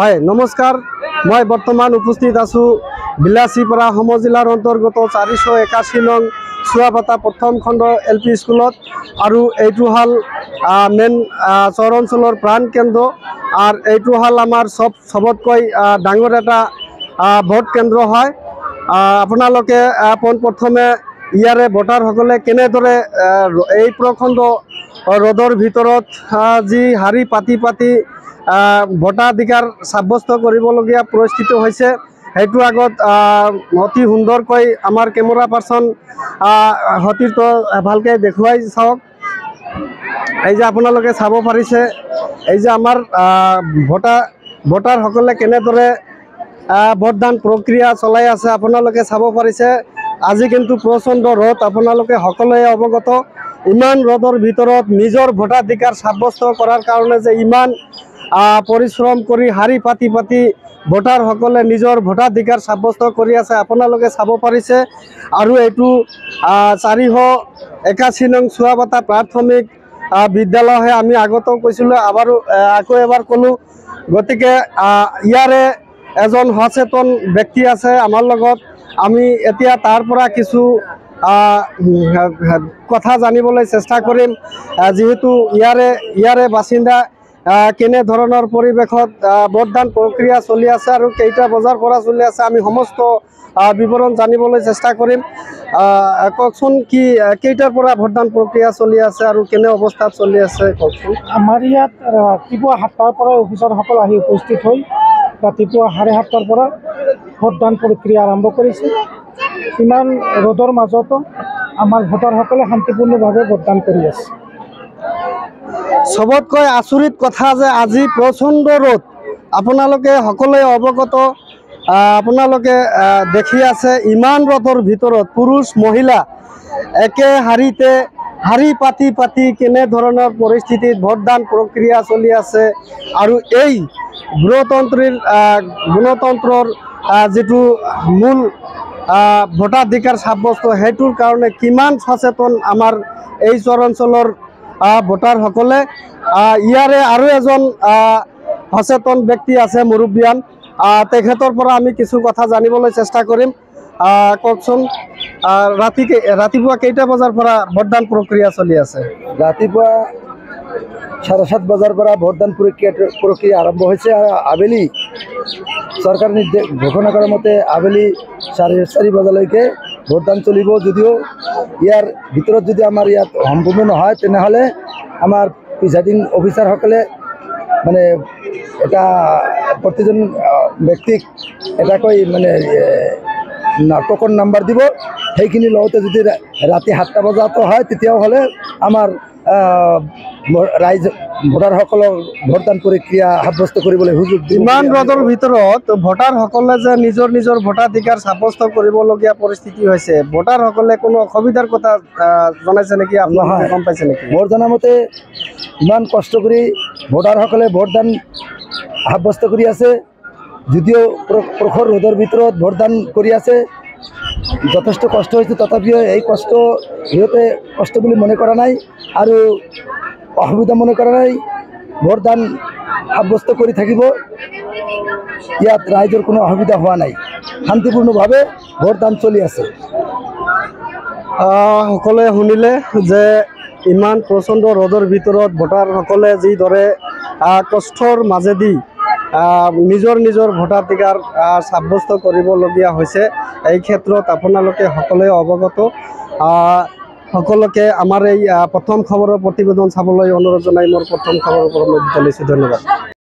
হয় নমস্কাৰ, মই বৰ্তমান উপস্থিত আছোঁ বিলাসীপাৰা সমজিলাৰ অন্তৰ্গত 481 নং চুৱাপাতা প্ৰথম খণ্ড LP স্কুলত। আৰু এইটো হ'ল মেইন চহৰ অঞ্চলৰ প্ৰাণ কেন্দ্ৰ। আৰু এইটো হ'ল আমাৰ সবতকৈ ডাঙৰ এটা ভোট কেন্দ্ৰ হয়। আপোনালোকে পোনপ্ৰথমে ইয়াৰে ভোটাৰসকলে কেনেদৰে এই প্ৰখণ্ড ৰ'দৰ ভিতৰত যি শাৰী পাতি ভোটাধিকাৰ সাব্যস্ত কৰিবলগীয়া পৰিস্থিতি হৈছে, সেইটো আগত অতি সুন্দৰকৈ আমাৰ কেমেৰা পাৰ্চন সতীৰ্থ ভালকৈ দেখুৱাই চাওক। এই যে আপোনালোকে চাব পাৰিছে, এই যে আমাৰ ভোটাৰসকলে কেনেদৰে ভোটদান প্ৰক্ৰিয়া চলাই আছে আপোনালোকে চাব পাৰিছে। আজি কিন্তু প্ৰচণ্ড ৰ'দ, আপোনালোকে সকলোৱে অৱগত। ইমান ৰ'দৰ ভিতৰত নিজৰ ভোটাধিকাৰ সাব্যস্ত কৰাৰ কাৰণে যে ইমান পৰিশ্ৰম কৰি শাৰী পাতি ভোটাৰসকলে নিজৰ ভোটাধিকাৰ সাব্যস্ত কৰি আছে আপোনালোকে চাব পাৰিছে। আৰু এইটো 481 নং চুৱাপাতা প্ৰাথমিক বিদ্যালয় আমি আগতেও কৈছিলোঁ, আকৌ এবাৰ ক'লোঁ। গতিকে ইয়াৰে এজন সচেতন ব্যক্তি আছে আমাৰ লগত। আমি এতিয়া তাৰ পৰা কিছু কথা জানিবলৈ চেষ্টা কৰিম, যিহেতু ইয়াৰে বাসিন্দা। কেনে ধৰণৰ পৰিৱেশত ভোটদান প্ৰক্ৰিয়া চলি আছে আৰু কেইটা বজাৰ পৰা চলি আছে, আমি সমস্ত বিৱৰণ জানিবলৈ চেষ্টা কৰিম। কওকচোন, কেইটাৰ পৰা ভোটদান প্ৰক্ৰিয়া চলি আছে আৰু কেনে অৱস্থাত চলি আছে কওকচোন। আমাৰ ইয়াত ৰাতিপুৱা 7টাৰ পৰা অফিচাৰসকল আহি উপস্থিত হৈ ৰাতিপুৱা 7:30টাৰ পৰা ভোটদান প্ৰক্ৰিয়া আৰম্ভ কৰিছে। ইমান ৰ'দৰ মাজতো আমাৰ ভোটাৰসকলে শান্তিপূৰ্ণভাৱে ভোটদান কৰি আছে। সবতকৈ আচৰিত কথা যে আজি প্ৰচণ্ড ৰ'দ, আপোনালোকে সকলোৱে অৱগত। আপোনালোকে দেখি আছে ইমান ৰ'দৰ ভিতৰত পুৰুষ মহিলা একে শাৰীতে শাৰী পাতি কেনেধৰণৰ পৰিস্থিতিত ভোটদান প্ৰক্ৰিয়া চলি আছে। আৰু এই গণতন্ত্ৰৰ যিটো মূল ভোটাধিকাৰ সাব্যস্ত, সেইটোৰ কাৰণে কিমান সচেতন আমাৰ এই চৰ অঞ্চলৰ ভোটাৰসকলে। ইয়াৰে আৰু এজন সচেতন ব্যক্তি আছে, মুৰব্বীয়ান, তেখেতৰ পৰা আমি কিছু কথা জানিবলৈ চেষ্টা কৰিম। কওকচোন, ৰাতিপুৱা কেইটা বজাৰ পৰা ভোটদান প্ৰক্ৰিয়া চলি আছে? ৰাতিপুৱা 7:30 বজাৰ পৰা ভোটদান প্ৰক্ৰিয়া আৰম্ভ হৈছে। আৰু আবেলি চৰকাৰী নিৰ্দেশ ঘোষণা কৰা মতে আবেলি 4:30 বজালৈকে ভোটদান চলিব। যদিও ইয়াৰ ভিতৰত যদি আমাৰ ইয়াত সম্পূৰ্ণ নহয়, তেনেহ'লে আমাৰ প্ৰিজাইডিং অফিচাৰসকলে মানে এটা প্ৰতিজন ব্যক্তিক এটাকৈ মানে টোকন নাম্বাৰ দিব। সেইখিনি লওঁতে যদি ৰাতি 7টা বজাতো হয়, তেতিয়াহ'লে আমাৰ ভোটাৰসকলক ভোটদান প্ৰক্ৰিয়া সাব্যস্ত কৰিবলৈ সুযোগ দিব। ইমান ৰ'দৰ ভিতৰত ভোটাৰসকলে যে নিজৰ ভোটাধিকাৰ সাব্যস্ত কৰিবলগীয়া পৰিস্থিতি হৈছে, ভোটাৰসকলে কোনো অসুবিধাৰ কথা জনাইছে নেকি? আপোনালোকে গম পাইছে নেকি? মোৰ জনামতে ইমান কষ্ট কৰি ভোটাৰসকলে ভোটদান সাব্যস্ত কৰি আছে। যদিও প্ৰখৰ ৰ'দৰ ভিতৰত ভোটদান কৰি আছে, যথেষ্ট কষ্ট হৈছে, তথাপিও এই কষ্ট সিহঁতে কষ্ট বুলি মনে কৰা নাই আৰু অসুবিধা মনে কৰা নাই। ভোটদান সাব্যস্ত কৰি থাকিব। ইয়াত ৰাইজৰ কোনো অসুবিধা হোৱা নাই, শান্তিপূৰ্ণভাৱে ভোটদান চলি আছে। সকলোৱে শুনিলে যে ইমান প্ৰচণ্ড ৰ'দৰ ভিতৰত ভোটাৰসকলে যিদৰে কষ্টৰ মাজেদি নিজৰ ভোটাধিকাৰ সাব্যস্ত কৰিবলগীয়া হৈছে, এই ক্ষেত্ৰত আপোনালোকে সকলোৱে অৱগত। সকলোকে আমাৰ এই প্ৰথম খবৰৰ প্ৰতিবেদন চাবলৈ অনুৰোধ জনাই মোৰ প্ৰথম খবৰৰ পৰা মই বিদায় লৈছোঁ। ধন্যবাদ।